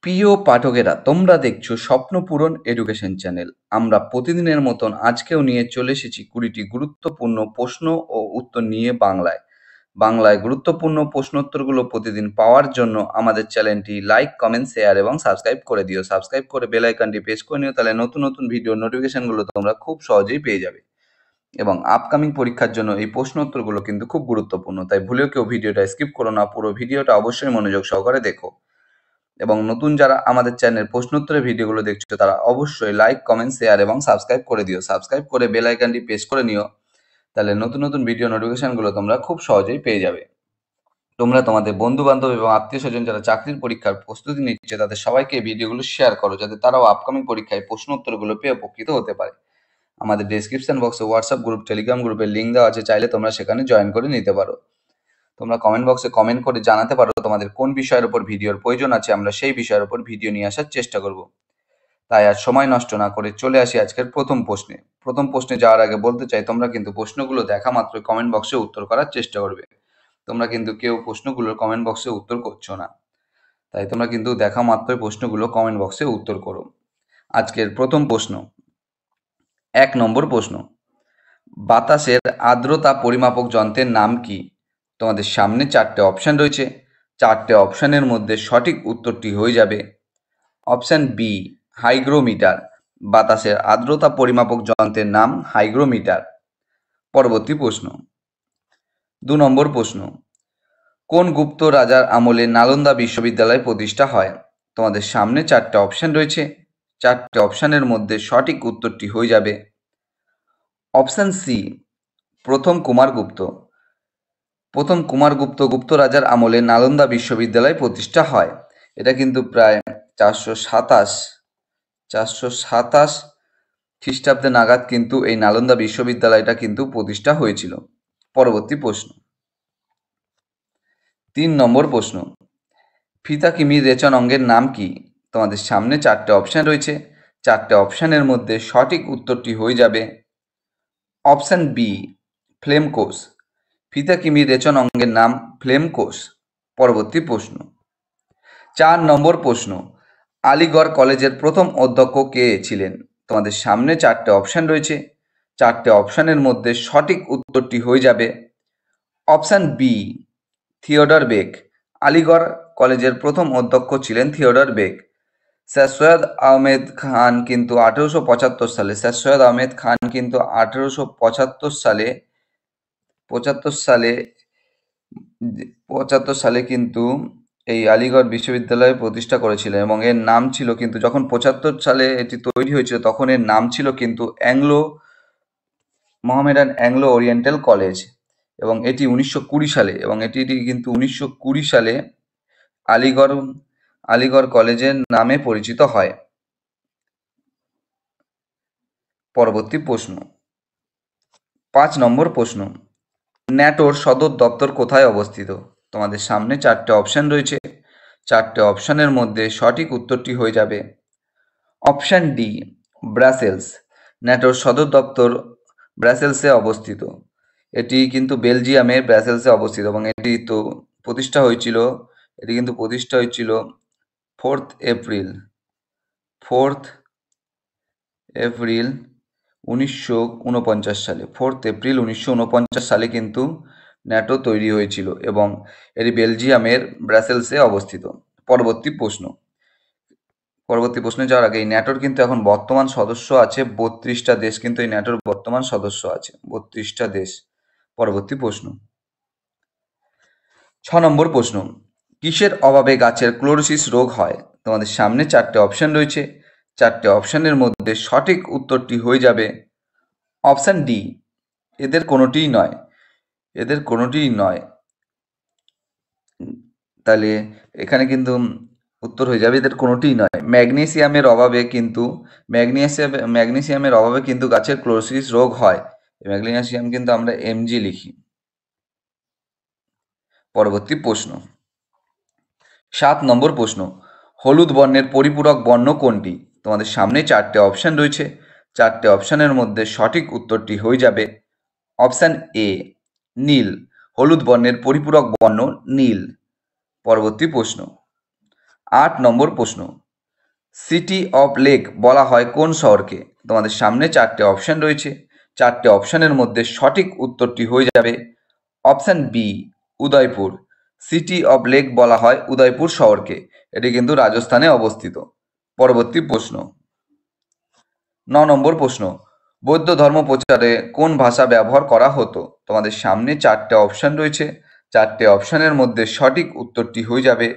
প্রিয় পাঠকেরা, তোমরা দেখছো স্বপ্নপূরণ এডুকেশন চ্যানেল। আমরা প্রতিদিনের মতন আজকেও নিয়ে চলে এসেছি 20টি গুরুত্বপূর্ণ প্রশ্ন ও উত্তর নিয়ে বাংলায় গুরুত্বপূর্ণ প্রশ্নোত্তরগুলো প্রতিদিন পাওয়ার জন্য আমাদের চ্যানেলটি লাইক, কমেন্ট, শেয়ার এবং সাবস্ক্রাইব করে দিও। সাবস্ক্রাইব করে বেল আইকনটি প্রেস করে নিও, তাহলে নতুন নতুন ভিডিও নোটিফিকেশনগুলো তোমরা খুব সহজেই পেয়ে যাবে। এবং আপকামিং পরীক্ষার জন্য এই প্রশ্নোত্তরগুলো কিন্তু খুব গুরুত্বপূর্ণ, তাই ভুলেও কেউ ভিডিওটা স্কিপ করো না, পুরো ভিডিওটা অবশ্যই মনোযোগ সহকারে দেখো। এবং নতুন যারা আমাদের চ্যানেল প্রশ্নোত্তরের ভিডিওগুলো দেখছো তারা অবশ্যই লাইক, কমেন্ট, শেয়ার এবং সাবস্ক্রাইব করে দিও। সাবস্ক্রাইব করে বেল আইকনটি প্রেস করে নিও, তাহলে নতুন নতুন ভিডিও নোটিফিকেশনগুলো তোমরা খুব সহজেই পেয়ে যাবে। তোমরা তোমাদের বন্ধু বান্ধব এবং আত্মীয় স্বজন যারা চাকরির পরীক্ষার প্রস্তুতি নিচ্ছে তাদের সবাইকে এই ভিডিওগুলো শেয়ার করো, যাতে তারাও আপকামিং পরীক্ষায় প্রশ্নোত্তরগুলো পেয়ে উপকৃত হতে পারে। আমাদের ডেসক্রিপশন বক্সে হোয়াটসঅ্যাপ গ্রুপ, টেলিগ্রাম গ্রুপের লিঙ্ক দেওয়া আছে, চাইলে তোমরা সেখানে জয়েন করে নিতে পারো। তোমরা কমেন্ট বক্সে কমেন্ট করে জানাতে পারো তোমাদের কোন বিষয়ের উপর ভিডিওর প্রয়োজন আছে, আমরা সেই বিষয়ের উপর ভিডিও নিয়ে আসার চেষ্টা করব। তাই আর সময় নষ্ট না করে চলে আসি আজকের প্রথম প্রশ্নে যাওয়ার আগে বলতে চাই, তোমরা কিন্তু প্রশ্নগুলো দেখা মাত্র কমেন্ট বক্সে উত্তর করার চেষ্টা করবে। তোমরা কিন্তু কেউ প্রশ্নগুলোর কমেন্ট বক্সে উত্তর করছো না, তাই তোমরা কিন্তু দেখা মাত্রই প্রশ্নগুলো কমেন্ট বক্সে উত্তর করো। আজকের প্রথম প্রশ্ন, 1 নম্বর প্রশ্ন, বাতাসের আর্দ্রতা পরিমাপক যন্ত্রের নাম কি? তোমাদের সামনে 4টে অপশান রয়েছে। 4টে অপশানের মধ্যে সঠিক উত্তরটি হয়ে যাবে অপশান বি, হাইগ্রোমিটার। বাতাসের আর্দ্রতা পরিমাপক যন্ত্রের নাম হাইগ্রোমিটার। পরবর্তী প্রশ্ন, 2 নম্বর প্রশ্ন, কোন গুপ্ত রাজার আমলে নালন্দা বিশ্ববিদ্যালয় প্রতিষ্ঠা হয়? তোমাদের সামনে 4টে অপশান রয়েছে। 4টে অপশানের মধ্যে সঠিক উত্তরটি হয়ে যাবে অপশান সি, প্রথম কুমারগুপ্ত। প্রথম কুমারগুপ্ত গুপ্ত রাজার আমলে নালন্দা বিশ্ববিদ্যালয় প্রতিষ্ঠা হয়। এটা কিন্তু প্রায় 427 খ্রিস্টাব্দে নাগাদ কিন্তু এই নালন্দা বিশ্ববিদ্যালয়টা কিন্তু প্রতিষ্ঠা হয়েছিল। পরবর্তী প্রশ্ন, 3 নম্বর প্রশ্ন, ফিতা কিমির রেচন অঙ্গের নাম কি? তোমাদের সামনে 4টে অপশান রয়েছে। 4টে অপশানের মধ্যে সঠিক উত্তরটি হয়ে যাবে অপশান বি, ফ্লেম কোষ। ফিতা কিমির রেচন অঙ্গের নাম ফ্লেম কোষ। পরবর্তী প্রশ্ন, 4 নম্বর প্রশ্ন, আলিগড় কলেজের প্রথম অধ্যক্ষ কে ছিলেন? তোমাদের সামনে 4টে অপশান রয়েছে। 4টে অপশানের মধ্যে সঠিক উত্তরটি হয়ে যাবে option B, Theodore Beck. Aligarh কলেজের প্রথম অধ্যক্ষ ছিলেন Theodore Beck. Sir Syed Ahmed Khan কিন্তু 1875 সালে স্যার সৈয়দ আহমেদ খান কিন্তু 1875 সালে কিন্তু এই আলিগড় বিশ্ববিদ্যালয় প্রতিষ্ঠা করেছিলেন, এবং এর নাম ছিল কিন্তু, যখন 75 সালে এটি তৈরি হয়েছিল তখন এর নাম ছিল কিন্তু মোহামেডান অ্যাংলো ওরিয়েন্টাল কলেজ। এবং এটি 1920 সালে কিন্তু 1920 সালে আলিগড় কলেজের নামে পরিচিত হয়। পরবর্তী প্রশ্ন, 5 নম্বর প্রশ্ন, ন্যাটোর সদর দপ্তর কোথায় অবস্থিত? তোমাদের সামনে 4টে অপশান রয়েছে। 4টে অপশানের মধ্যে সঠিক উত্তরটি হয়ে যাবে অপশান ডি, ব্রাসেলস। ন্যাটোর সদর দপ্তর ব্রাসেলসে অবস্থিত। এটি কিন্তু বেলজিয়ামের ব্রাসেলসে অবস্থিত, এবং এটি প্রতিষ্ঠা হয়েছিল 4th এপ্রিল 1949 সালে। 4th এপ্রিল 1949 সালে কিন্তু ন্যাটো তৈরি হয়েছিল, এবং এটি বেলজিয়ামের ব্রাসেলসে অবস্থিত। পরবর্তী প্রশ্নে যাওয়ার আগে, এই ন্যাটোর কিন্তু এখন বর্তমান সদস্য আছে 32টা দেশ, কিন্তু এই ন্যাটোর বর্তমান সদস্য আছে 32টা দেশ। পরবর্তী প্রশ্ন, 6 নম্বর প্রশ্ন, কিসের অভাবে গাছের ক্লোরোসিস রোগ হয়? তোমাদের সামনে 4টে অপশান রয়েছে। 4টে অপশানের মধ্যে সঠিক উত্তরটি হয়ে যাবে অপশান ডি, এদের কোনোটিই নয়। তাহলে এখানে কিন্তু উত্তর হয়ে যাবে এদের কোনোটিই নয়। ম্যাগনেসিয়ামের অভাবে কিন্তু গাছের ক্লোরোসিস রোগ হয়। ম্যাগনেসিয়াম কিন্তু আমরা Mg লিখি। পরবর্তী প্রশ্ন, 7 নম্বর প্রশ্ন, হলুদ বর্ণের পরিপূরক বর্ণ কোনটি? তোমাদের সামনে 4টে অপশান রয়েছে। 4টে অপশানের মধ্যে সঠিক উত্তরটি হয়ে যাবে অপশান এ, নীল। হলুদ বর্ণের পরিপূরক বর্ণ নীল। পরবর্তী প্রশ্ন, 8 নম্বর প্রশ্ন, সিটি অফ লেক বলা হয় কোন শহরকে? তোমাদের সামনে 4টে অপশন রয়েছে। 4টে অপশনের মধ্যে সঠিক উত্তরটি হয়ে যাবে option B, Udaipur. City of lake বলা হয় উদয়পুর শহরকে। এটি কিন্তু রাজস্থানে অবস্থিত। পরবর্তী প্রশ্ন, 9 নম্বর প্রশ্ন, বৌদ্ধ ধর্ম প্রচারে কোন ভাষা ব্যবহার করা হতো? তোমাদের সামনে 4টে অপশন রয়েছে। 4টে অপশনের মধ্যে সঠিক উত্তরটি হয়ে যাবে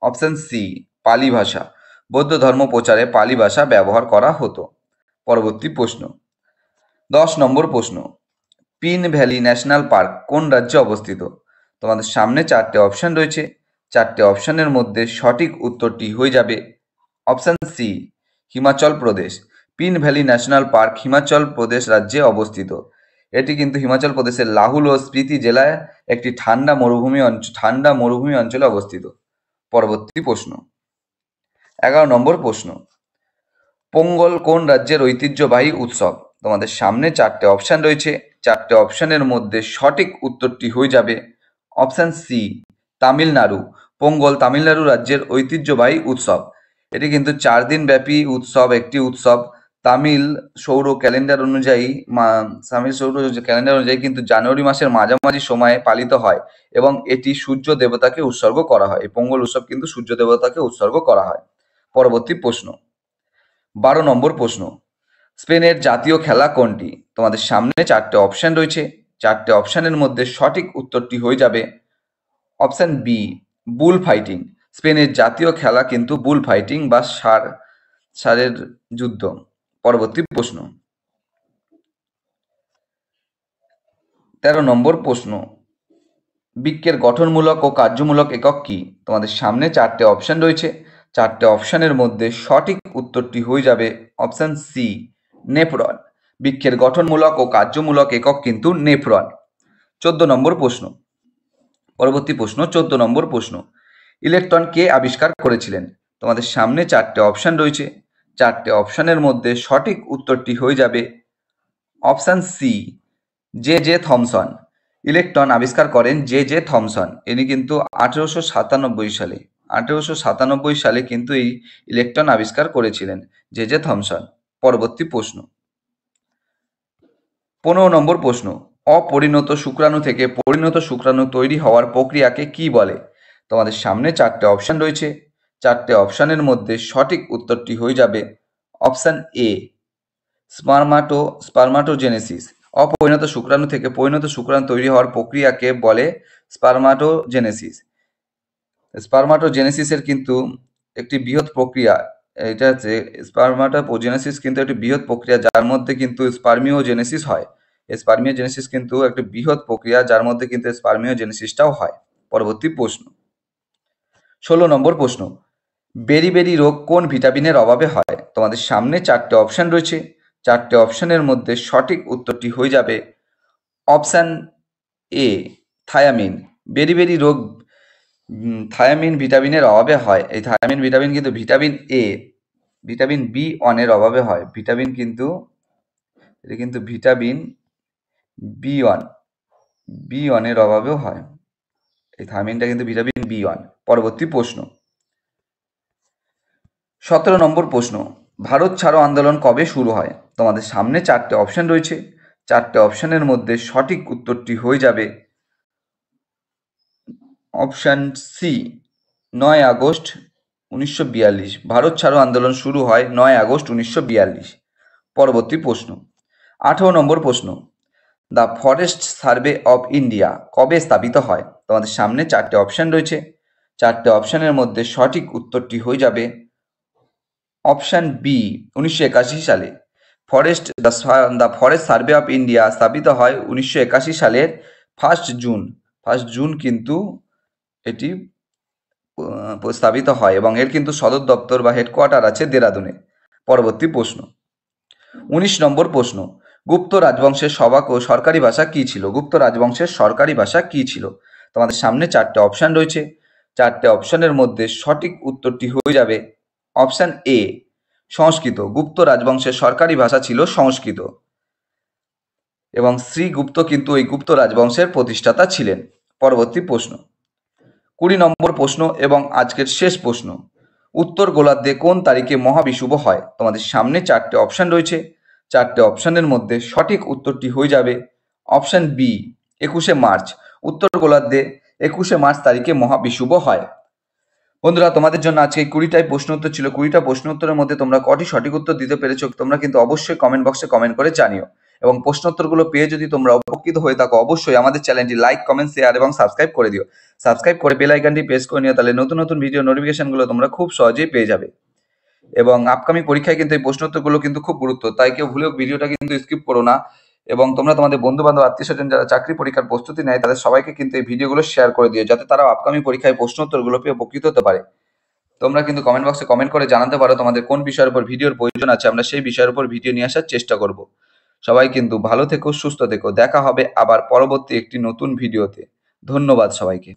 অপশন সি, পালি ভাষা। বৌদ্ধ ধর্ম প্রচারে পালি ভাষা ব্যবহার করা হতো। পরবর্তী প্রশ্ন, 10 নম্বর প্রশ্ন, পিন ভ্যালি ন্যাশনাল পার্ক কোন রাজ্যে অবস্থিত? তোমাদের সামনে 4টে অপশন রয়েছে। 4টে অপশনের মধ্যে সঠিক উত্তরটি হয়ে যাবে option C, Himachal Pradesh. Pin Valley National Park Himachal Pradesh রাজ্যে অবস্থিত। এটি কিন্তু হিমাচল প্রদেশের লাহুল ও স্পিতি জেলায় একটি ঠান্ডা মরুভূমি অঞ্চলে অবস্থিত। পরবর্তী প্রশ্ন, 11 নম্বর প্রশ্ন, পোঙ্গল কোন রাজ্যের ঐতিহ্যবাহী উৎসব? তোমাদের সামনে 4টে অপশন রয়েছে। 4টে অপশনের মধ্যে সঠিক উত্তরটি হয়ে যাবে অপশন সি, তামিলনাড়ু। পোঙ্গল তামিলনাড়ু রাজ্যের ঐতিহ্যবাহী উৎসব। এটি কিন্তু 4 দিন ব্যাপী একটি উৎসব। তামিল সৌর ক্যালেন্ডার অনুযায়ী কিন্তু জানুয়ারি মাসের মাঝামাঝি সময়ে পালিত হয় এবং এটি সূর্য দেবতাকে উৎসর্গ করা হয়। এই পোঙ্গল উৎসব কিন্তু সূর্য দেবতাকে উৎসর্গ করা হয়। পরবর্তী প্রশ্ন, 12 নম্বর প্রশ্ন, স্পেনের জাতীয় খেলা কোনটি? তোমাদের সামনে 4টে অপশন রয়েছে। 4টে অপশনের মধ্যে সঠিক উত্তরটি হয়ে যাবে অপশন বি, বুল ফাইটিং। স্পেনের জাতীয় খেলা কিন্তু বুল ফাইটিং বা ষাঁড়ের যুদ্ধ। পরবর্তী প্রশ্ন, 13 নম্বর প্রশ্ন, বৃক্কের গঠনমূলক ও কার্যমূলক একক কি? তোমাদের সামনে 4টে অপশন রয়েছে। 4টে অপশনের মধ্যে সঠিক উত্তরটি হয়ে যাবে অপশন সি, নেফ্রন। বৃক্কের গঠনমূলক ও কার্যমূলক একক কিন্তু নেফ্রন। 14 নম্বর প্রশ্ন, পরবর্তী প্রশ্ন 14 নম্বর প্রশ্ন, ইলেকট্রন কে আবিষ্কার করেছিলেন? তোমাদের সামনে 4টে অপশন রয়েছে। 4টে অপশনের মধ্যে সঠিক উত্তরটি হয়ে যাবে option C, J J Thomson. Electron আবিষ্কার করেন জে জে থমসন। ইনি কিন্তু 1897 সালে কিন্তু এই ইলেকট্রন আবিষ্কার করেছিলেন জে জে থমসন। পরবর্তী প্রশ্ন, 15 নম্বর প্রশ্ন, অপরিণত শুক্রাণু থেকে পরিণত শুক্রাণু তৈরি হওয়ার প্রক্রিয়াকে কি বলে? তোমাদের সামনে 4টে অপশন রয়েছে। 4টে অপশনের মধ্যে সঠিক উত্তরটি হয়ে যাবে অপশন এ, স্পার্মাটোজেনেসিস। অপরিণত শুক্রাণু থেকে পরিণত শুক্রাণু তৈরি হওয়ার প্রক্রিয়াকে বলে স্পার্মাটোজেনেসিস। স্পার্মাটোজেনেসিসের কিন্তু একটি বৃহৎ প্রক্রিয়া। এটা হচ্ছে স্পার্মাটোজেনেসিস কিন্তু একটি বৃহৎ প্রক্রিয়া যার মধ্যে কিন্তু স্পার্মিওজেনেসিস হয়। এই স্পার্মিওজেনেসিস কিন্তু একটি বৃহৎ প্রক্রিয়া যার মধ্যে কিন্তু স্পার্মিওজেনেসিসটাও হয়। পরবর্তী প্রশ্ন, 16 নম্বর প্রশ্ন, বেরি রোগ কোন ভিটামিনের অভাবে হয়? তোমাদের সামনে 4টে অপশন রয়েছে। 4টে অপশনের মধ্যে সঠিক উত্তরটি হয়ে যাবে অপশন এ, থায়ামিন। বেরি রোগ থায়ামিন ভিটামিনের অভাবে হয়। এই থায়ামিন ভিটামিন কিন্তু ভিটামিন এ, ভিটামিন বি1 এর অভাবে হয়। এটা কিন্তু ভিটামিন বি1 এর অভাবেও হয়। এই থায়ামিনটা কিন্তু ভিটামিন বি1। পরবর্তী প্রশ্ন, 17 নম্বর প্রশ্ন, ভারত ছাড়ো আন্দোলন কবে শুরু হয়? তোমাদের সামনে 4টে অপশন রয়েছে। 4টে অপশনের মধ্যে সঠিক উত্তরটি হয়ে যাবে অপশন সি, 9 আগস্ট 1942। ভারত ছাড়ো আন্দোলন শুরু হয় 9 আগস্ট 1942। পরবর্তী প্রশ্ন, 18 নম্বর প্রশ্ন, the forest survey of India কবে স্থাপিত হয়? তোমাদের সামনে 4টে অপশন রয়েছে। 4টে অপশনের মধ্যে সঠিক উত্তরটি হয়ে যাবে অপশন বি, 1981 সালে। The forest survey of India স্থাপিত হয় 1981 সালের 1 জুন। 1 জুন কিন্তু এটি স্থাপিত হয় এবং এর কিন্তু সদর দপ্তর বা হেডকোয়ার্টার আছে দেরাদুনে। পরবর্তী প্রশ্ন, 19 নম্বর প্রশ্ন, গুপ্ত রাজবংশের সরকারি ভাষা কি ছিল? গুপ্ত রাজবংশের সরকারি ভাষা কি ছিল? তোমাদের সামনে 4টে অপশন রয়েছে। 4টে অপশনের মধ্যে সঠিক উত্তরটি হয়ে যাবে অপশন এ, সংস্কৃত। গুপ্ত রাজবংশের সরকারি ভাষা ছিল সংস্কৃত এবং শ্রীগুপ্ত কিন্তু এই গুপ্ত রাজবংশের প্রতিষ্ঠাতা ছিলেন। পরবর্তী প্রশ্ন, 20 নম্বর প্রশ্ন এবং আজকের শেষ প্রশ্ন, উত্তর গোলার্ধে কোন তারিখে মহাবিষুব হয়? তোমাদের সামনে 4টে অপশন রয়েছে। 4টে অপশনের মধ্যে সঠিক উত্তরটি হয়ে যাবে অপশন বি, 21শে মার্চ। উত্তর গোলার্ধে 21শে মার্চ তারিখে মহাবিষুব হয়। বন্ধুরা, তোমাদের জন্য আজকে 20টাই প্রশ্ন উত্তর ছিল। 20টা প্রশ্ন উত্তরের মধ্যে তোমরা কটি সঠিক উত্তর দিতে পেরেছো তোমরা কিন্তু অবশ্যই কমেন্ট বক্সে কমেন্ট করে জানিও। এবং প্রশ্ন উত্তরগুলো পেয়ে যদি তোমরা উপকৃত হয়ে থাকো, অবশ্যই আমাদের চ্যানেলটি লাইক, কমেন্ট, শেয়ার এবং সাবস্ক্রাইব করে দিও। সাবস্ক্রাইব করে বেল আইকনটি প্রেস করে নিও, তাহলে নতুন নতুন ভিডিও নোটিফিকেশনগুলো তোমরা খুব সহজেই পেয়ে যাবে। এবং আপকামিং পরীক্ষায় কিন্তু এই প্রশ্ন উত্তরগুলো কিন্তু খুব গুরুত্ব, তাই কেউ ভুলেও ভিডিওটা কিন্তু স্কিপ করো না। এবং তোমরা তোমাদের বন্ধু বান্ধব, আত্মীয় স্বজন যারা চাকরি পরীক্ষার প্রস্তুতি নেয় তাদের সবাইকে কিন্তু এই ভিডিওগুলো শেয়ার করে দিও, যাতে তারা আপকামিং পরীক্ষায় প্রশ্ন উত্তরগুলো পেয়ে উপকৃত হতে পারে। তোমরা কিন্তু কমেন্ট বক্সে কমেন্ট করে জানাতে পারো তোমাদের কোন বিষয়ের উপর ভিডিওর প্রয়োজন আছে, আমরা সেই বিষয়ের উপর ভিডিও নিয়ে আসার চেষ্টা করব। সবাই কিন্তু ভালো থেকো, সুস্থ থেকো। দেখা হবে আবার পরবর্তী একটি নতুন ভিডিওতে। ধন্যবাদ সবাইকে।